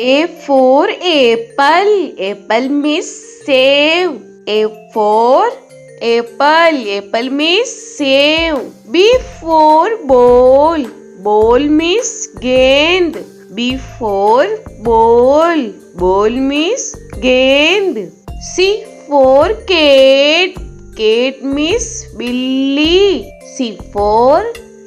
A for apple. Apple means save. A for apple. Apple means save. B for ball. Ball means gend. B for ball. Ball means gend. C for cat. Cat means billy. C for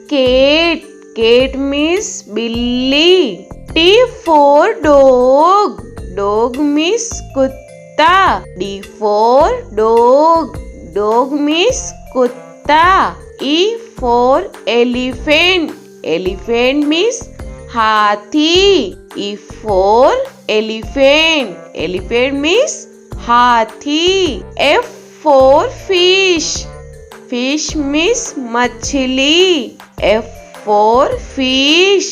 cat. Cat means billy. T for dog. Dog means kutta. D for dog. Dog means kutta. E for elephant. Elephant means hathi. E for elephant. Elephant means hathi. F for fish. Fish means machli. F for fish.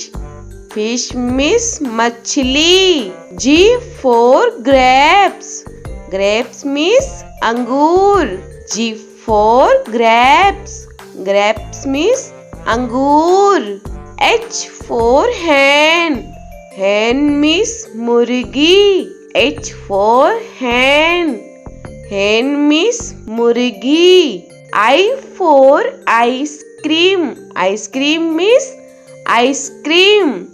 Fish means machli. G for grapes. Grapes means angur. G for grapes. Grapes means angur. H for hen. Hen means murgi. H for hen. Hen means murgi. I for ice cream. Ice cream means ice cream.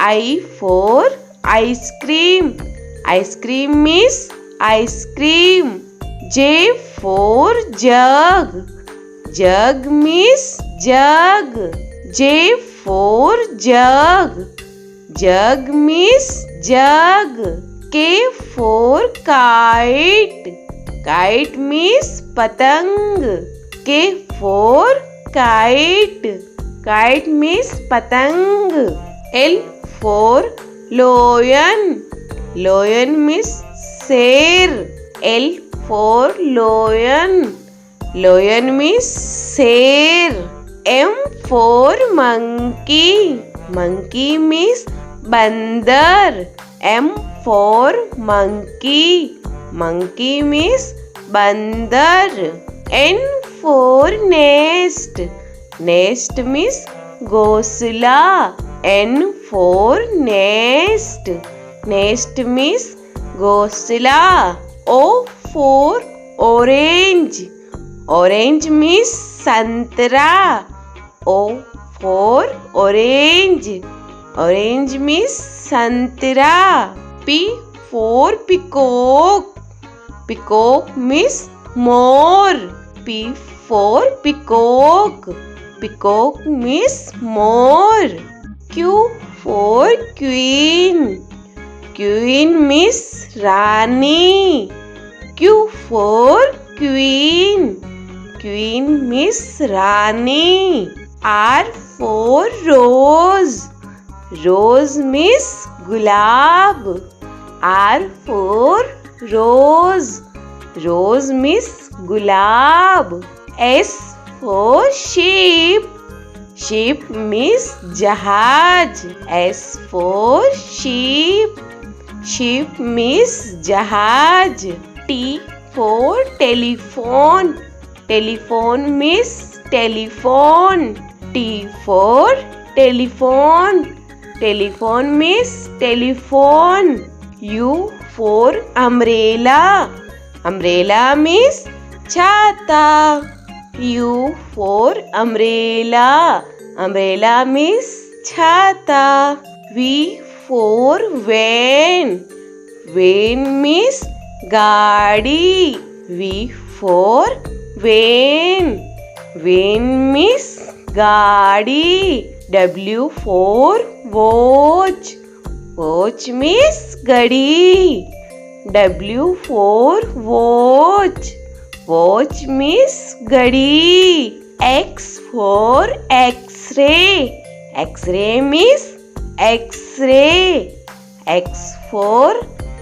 I for ice cream. Ice cream means ice cream. J for jug. Jug means jug. J for jug. Jug means jug. K for kite. Kite means patang. K for kite. Kite means patang. L for lion. Lion means sher. L for lion. Lion means sher. M for monkey. Monkey means bandar. M for monkey. Monkey means bandar. N for nest. Nest means ghosla. N for nest. Nest means ghosla. O for orange. Orange means santra. O for orange. Orange means santra. P for peacock. Peacock means more. P for peacock. Peacock means more. Q for queen. Queen means Rani. Q for queen. Queen means Rani. R for rose. Rose means gulab. R for rose. Rose means gulab. S for sheep. Sheep means jahaj. S for sheep. Sheep means jahaj. T for telephone. Telephone means telephone. T for telephone. Telephone means telephone. U for umbrella. Umbrella means chhata. U for umbrella. Umbrella means chhata. V for van. Van means gaadi. V for van. Van means gaadi. W for watch. Watch means gadi. W for watch. Watch means gadi. X for X-ray. X-ray means X-ray. X for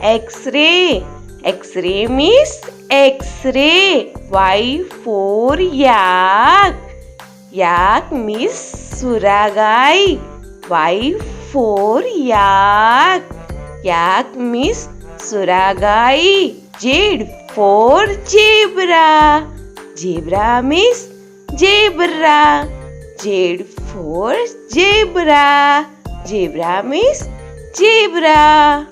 X-ray. X-ray means X-ray. Y for yak. Yak means suragai. Y for yak. Yak means suragai. Z for zebra. Zebra means zebra. Z for zebra. Zebra means zebra.